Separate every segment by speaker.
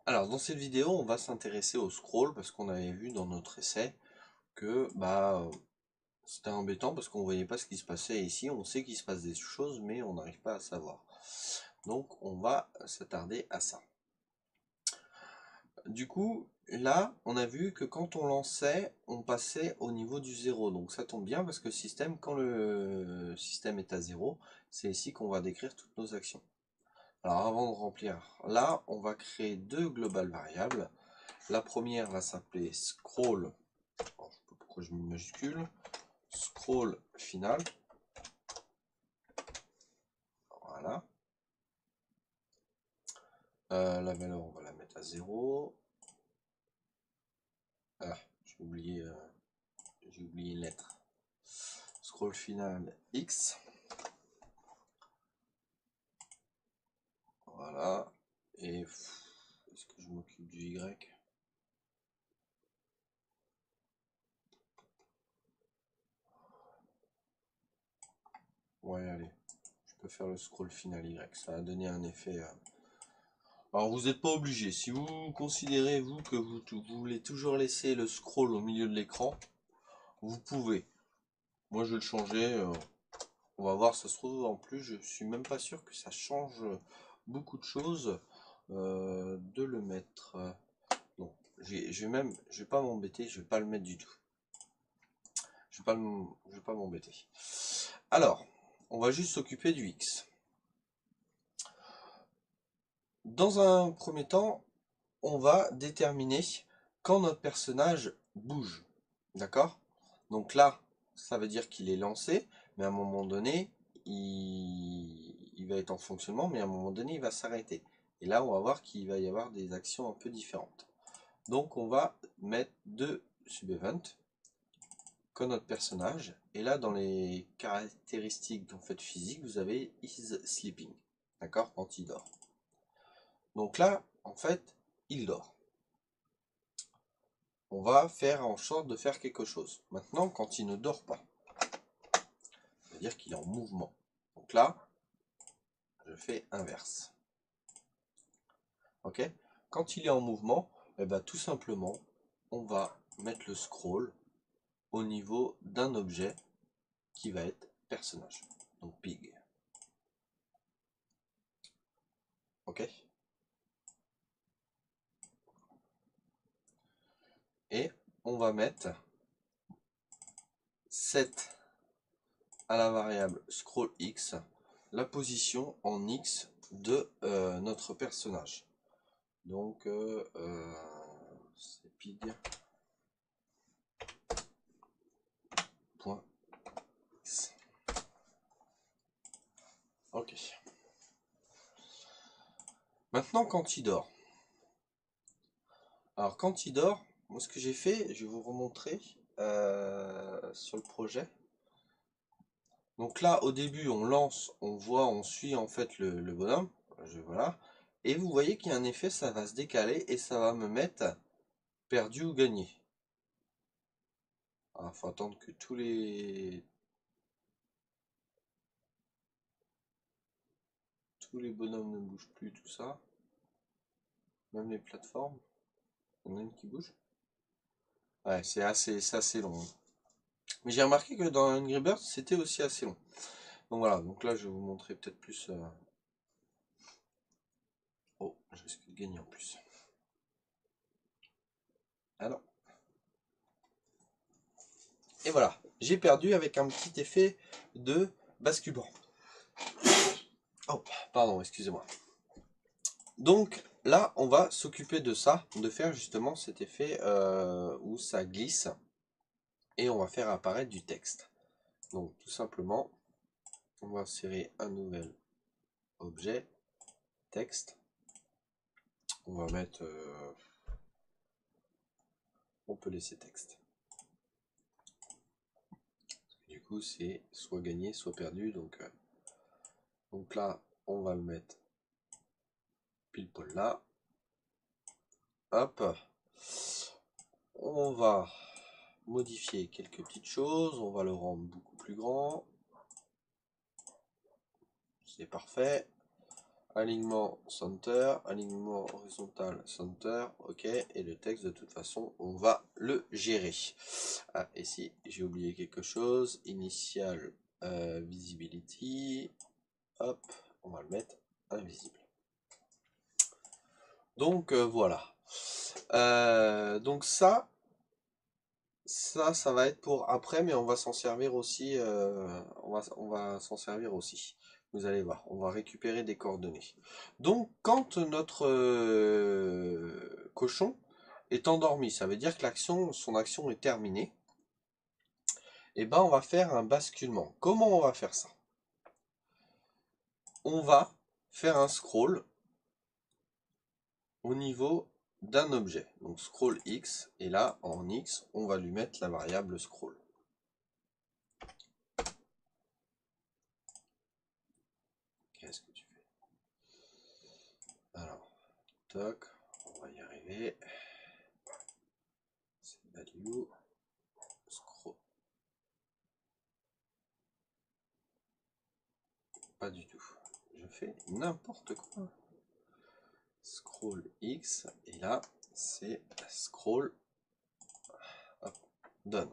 Speaker 1: Alors dans cette vidéo, on va s'intéresser au scroll parce qu'on avait vu dans notre essai que c'était embêtant parce qu'on voyait pas ce qui se passait ici. On sait qu'il se passe des choses, mais on n'arrive pas à savoir. Donc on va s'attarder à ça. Du coup, là, on a vu que quand on lançait, on passait au niveau du 0. Donc ça tombe bien parce que quand le système est à 0, c'est ici qu'on va décrire toutes nos actions. Alors avant de remplir, là, on va créer deux global variables. La première va s'appeler scroll, alors, je sais pas pourquoi je mets une majuscule, scroll final, voilà. La valeur, on va la mettre à 0. Ah, j'ai oublié une lettre. Scroll final X, voilà. Et est-ce que je m'occupe du Y? Ouais, allez, je peux faire le scroll final Y, ça a donné un effet. Alors vous n'êtes pas obligé, si vous considérez vous que vous voulez toujours laisser le scroll au milieu de l'écran, vous pouvez. Moi je vais le changer, on va voir, ça se trouve en plus, je suis même pas sûr que ça change beaucoup de choses de le mettre. Non, je vais pas m'embêter, je vais pas le mettre du tout. Je vais pas m'embêter. Alors, on va juste s'occuper du X. Dans un premier temps, on va déterminer quand notre personnage bouge. D'accord? Donc là, ça veut dire qu'il est lancé, mais à un moment donné, il va être en fonctionnement, mais à un moment donné, il va s'arrêter. Et là, on va voir qu'il va y avoir des actions un peu différentes. Donc on va mettre deux sub-events comme notre personnage. Et là, dans les caractéristiques en fait, physiques, vous avez is sleeping. D'accord? Quand il dort. Donc là, en fait, il dort. On va faire en sorte de faire quelque chose. Maintenant, quand il ne dort pas, c'est-à-dire qu'il est en mouvement. Donc là, je fais inverse. Ok? Quand il est en mouvement, eh ben, tout simplement, on va mettre le scroll au niveau d'un objet qui va être personnage. Donc pig. Ok? Et on va mettre set à la variable scrollX la position en X de notre personnage. Donc c'est pig. X. Ok. Maintenant quand il dort. Alors quand il dort, moi ce que j'ai fait, je vais vous remontrer sur le projet. Donc là au début on lance, on voit, on suit en fait le bonhomme. Voilà. Et vous voyez qu'il y a un effet, ça va se décaler et ça va me mettre perdu ou gagné. Il faut attendre que tous les bonhommes ne bougent plus, tout ça. Même les plateformes. Il y en a une qui bouge. Ouais, c'est assez long. Mais j'ai remarqué que dans Angry Birds, c'était aussi assez long. Donc voilà, donc là je vais vous montrer peut-être plus. Oh, je risque de gagner en plus. Alors. Et voilà, j'ai perdu avec un petit effet de basculement. Oh, pardon, excusez-moi. Donc là, on va s'occuper de ça, de faire justement cet effet où ça glisse. Et on va faire apparaître du texte. Donc tout simplement, on va insérer un nouvel objet, texte. On va mettre... on peut laisser texte. Du coup, c'est soit gagné, soit perdu. Donc là, on va le mettre pile poil là. Hop. On va modifier quelques petites choses. On va le rendre beaucoup plus grand. C'est parfait. Alignement center, alignement horizontal center, ok, et le texte de toute façon on va le gérer. Ah, et si j'ai oublié quelque chose, initial visibility, hop, on va le mettre invisible. Donc voilà. Donc ça va être pour après, mais on va s'en servir aussi. On va s'en servir aussi. Vous allez voir, on va récupérer des coordonnées. Donc, quand notre cochon est endormi, ça veut dire que son action est terminée. Et ben, on va faire un basculement. Comment on va faire ça? On va faire un scroll au niveau d'un objet. Donc, scroll X, et là, en X, on va lui mettre la variable scroll. Qu'est-ce que tu fais? Alors, toc, on va y arriver. C'est value, scroll. Pas du tout. Je fais n'importe quoi. Scroll X, et là, c'est scroll, hop, done.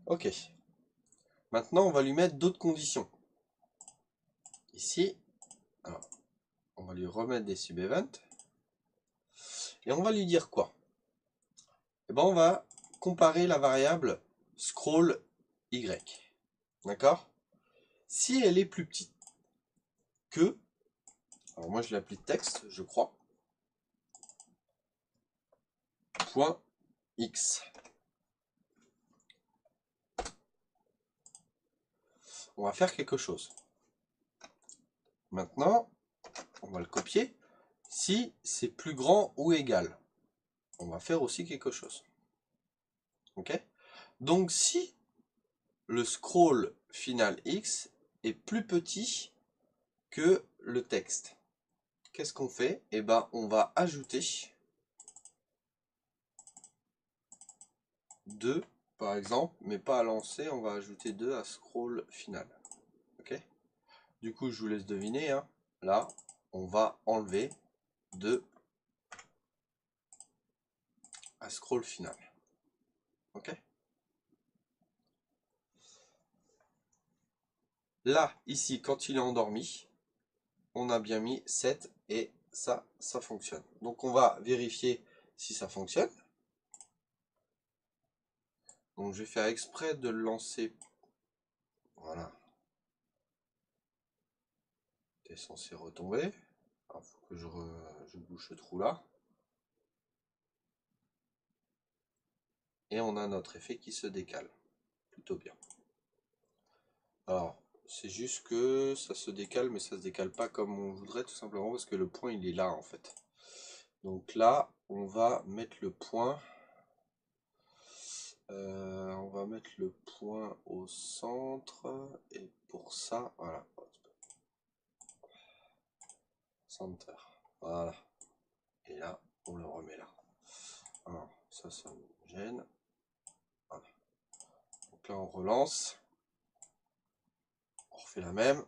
Speaker 1: Ok. Maintenant, on va lui mettre d'autres conditions. Ici, alors, on va lui remettre des sub-events. Et on va lui dire quoi? Eh ben, on va comparer la variable scroll Y. D'accord? Si elle est plus petite que, alors moi je l'appelle texte, je crois, point X. On va faire quelque chose. Maintenant, on va le copier. Si c'est plus grand ou égal, on va faire aussi quelque chose. Ok? Donc si le scroll final X est plus petit que le texte, qu'est-ce qu'on fait? Eh ben, on va ajouter 2 par exemple, mais pas à lancer, on va ajouter 2 à scroll final. Ok? Du coup, je vous laisse deviner. Hein. Là, on va enlever 2 à scroll final. Ok? Là, ici, quand il est endormi, on a bien mis 7 et ça fonctionne. Donc on va vérifier si ça fonctionne. Donc je vais faire exprès de le lancer. Voilà. C'est censé retomber. Il faut que je bouche ce trou là. Et on a notre effet qui se décale. Plutôt bien. Alors, c'est juste que ça se décale, mais ça se décale pas comme on voudrait, tout simplement parce que le point il est là en fait. Donc là, on va mettre le point. On va mettre le point au centre. Et pour ça, voilà. Center. Voilà. Et là, on le remet là. Alors, ça me gêne. Voilà. Donc là, on relance. On refait la même. Un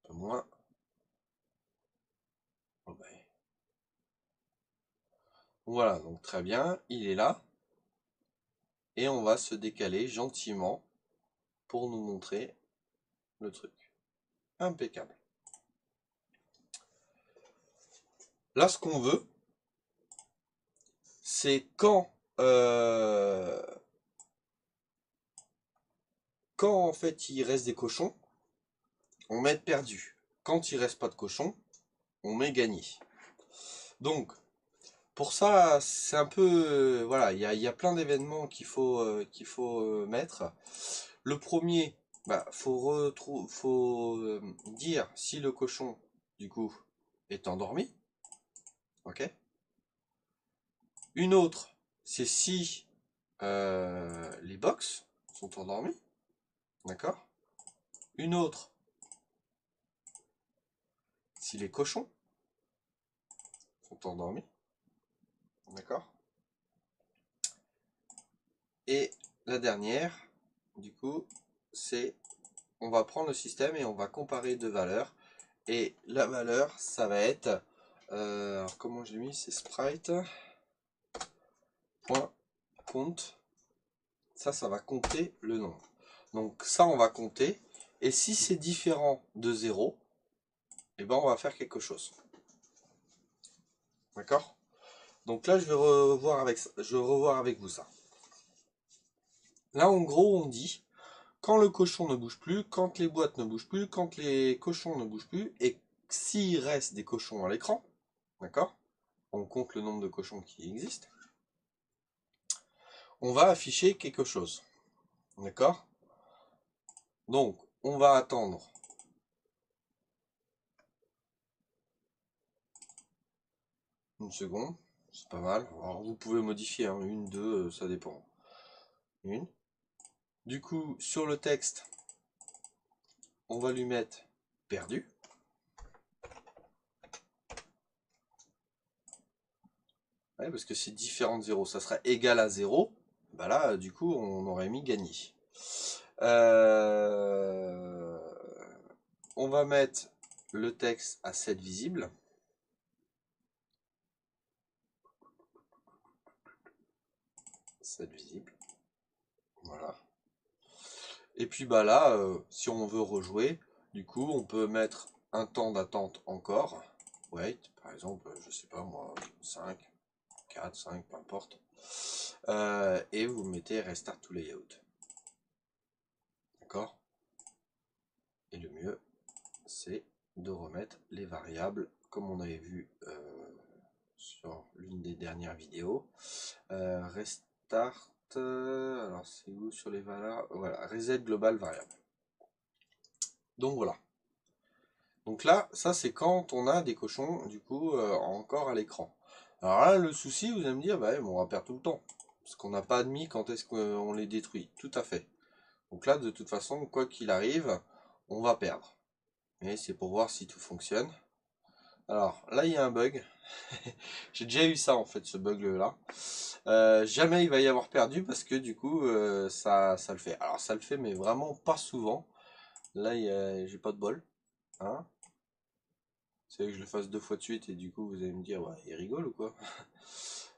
Speaker 1: peu moins. Oh ben. Voilà, donc très bien. Il est là. Et on va se décaler gentiment pour nous montrer le truc. Impeccable. Là, ce qu'on veut, c'est quand en fait il reste des cochons, on met perdu. Quand il reste pas de cochons, on met gagné. Donc, pour ça, c'est un peu... voilà, il y a plein d'événements qu'il faut mettre. Le premier, faut dire si le cochon, du coup, est endormi. Ok. Une autre, c'est si les box sont endormis. D'accord. Une autre, si les cochons sont endormis. D'accord. Et la dernière, du coup, c'est on va prendre le système et on va comparer deux valeurs. Et la valeur, ça va être, alors comment je l'ai mis, c'est sprite, point, compte. Ça va compter le nombre. Donc ça, on va compter. Et si c'est différent de 0, eh ben, on va faire quelque chose. D'accord? Donc là, je vais revoir avec vous ça. Là, en gros, on dit, quand le cochon ne bouge plus, quand les boîtes ne bougent plus, quand les cochons ne bougent plus, et s'il reste des cochons à l'écran, d'accord? On compte le nombre de cochons qui existent. On va afficher quelque chose. D'accord? Donc, on va attendre une seconde. C'est pas mal. Alors, vous pouvez modifier, hein, une, deux, ça dépend. Une. Du coup, sur le texte, on va lui mettre perdu. Ouais, parce que c'est différent de 0. Ça sera égal à 0. Bah là, du coup, on aurait mis gagné. On va mettre le texte à 7 visible. Visible. Voilà. Et puis bah là, si on veut rejouer, du coup, on peut mettre un temps d'attente encore. Wait, par exemple, je sais pas moi, 5, 4, 5, peu importe. Et vous mettez Restart to Layout. D'accord? Et le mieux, c'est de remettre les variables, comme on avait vu sur l'une des dernières vidéos. Restart, alors c'est où sur les valeurs? Voilà, Reset Global Variable. Donc voilà. Donc là, ça c'est quand on a des cochons, du coup, encore à l'écran. Alors là, le souci, vous allez me dire, bah, on va perdre tout le temps. Parce qu'on n'a pas admis quand est-ce qu'on les détruit. Tout à fait. Donc là, de toute façon, quoi qu'il arrive, on va perdre. Mais c'est pour voir si tout fonctionne. Alors là, il y a un bug. J'ai déjà eu ça en fait, ce bug-là. Jamais il va y avoir perdu parce que du coup, ça le fait. Alors ça le fait, mais vraiment pas souvent. Là, j'ai pas de bol. Hein, c'est que je le fasse 2 fois de suite et du coup, vous allez me dire, ouais, il rigole ou quoi?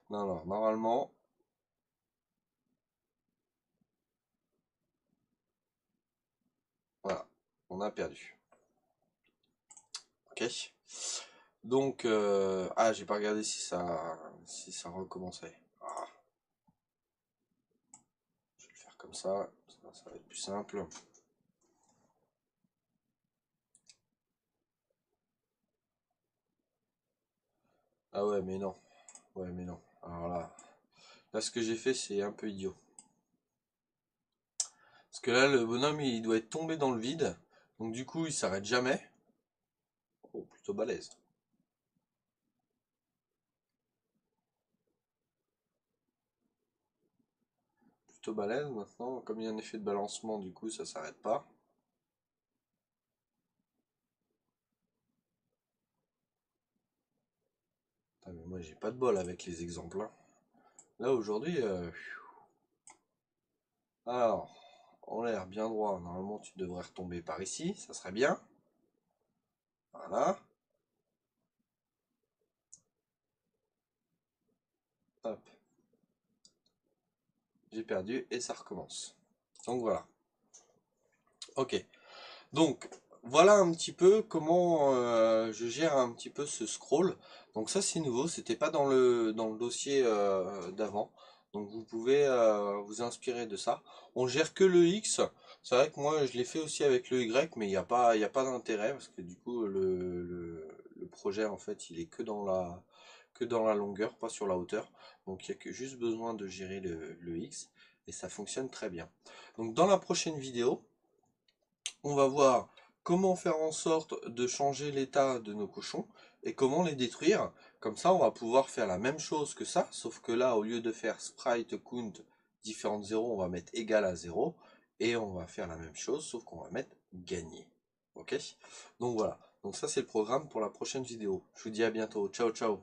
Speaker 1: Non, non, normalement, voilà, on a perdu. Ok. Donc, ah, j'ai pas regardé si ça recommençait. Ah, je vais le faire comme ça va être plus simple. Ah ouais, mais non. Ouais, mais non. Alors là, ce que j'ai fait, c'est un peu idiot. Parce que là, le bonhomme, il doit être tombé dans le vide. Donc du coup, il s'arrête jamais. Oh, plutôt balèze. Plutôt balèze maintenant. Comme il y a un effet de balancement, du coup, ça s'arrête pas. Ah, mais moi, j'ai pas de bol avec les exemples, hein. Là, aujourd'hui... Alors, en l'air, bien droit. Normalement, tu devrais retomber par ici. Ça serait bien. Voilà. Hop. J'ai perdu et ça recommence. Donc voilà. Ok. Donc, voilà un petit peu comment je gère un petit peu ce scroll. Donc ça c'est nouveau, c'était pas dans le dossier d'avant. Donc vous pouvez vous inspirer de ça. On gère que le X. C'est vrai que moi je l'ai fait aussi avec le Y, mais il y a pas d'intérêt parce que du coup le projet en fait il est que dans la longueur, pas sur la hauteur. Donc il y a que juste besoin de gérer le X et ça fonctionne très bien. Donc dans la prochaine vidéo, on va voir comment faire en sorte de changer l'état de nos cochons et comment les détruire. Comme ça, on va pouvoir faire la même chose que ça, sauf que là, au lieu de faire sprite count différent de 0, on va mettre égal à 0. Et on va faire la même chose, sauf qu'on va mettre gagner. Ok? Donc voilà. Donc ça, c'est le programme pour la prochaine vidéo. Je vous dis à bientôt. Ciao, ciao.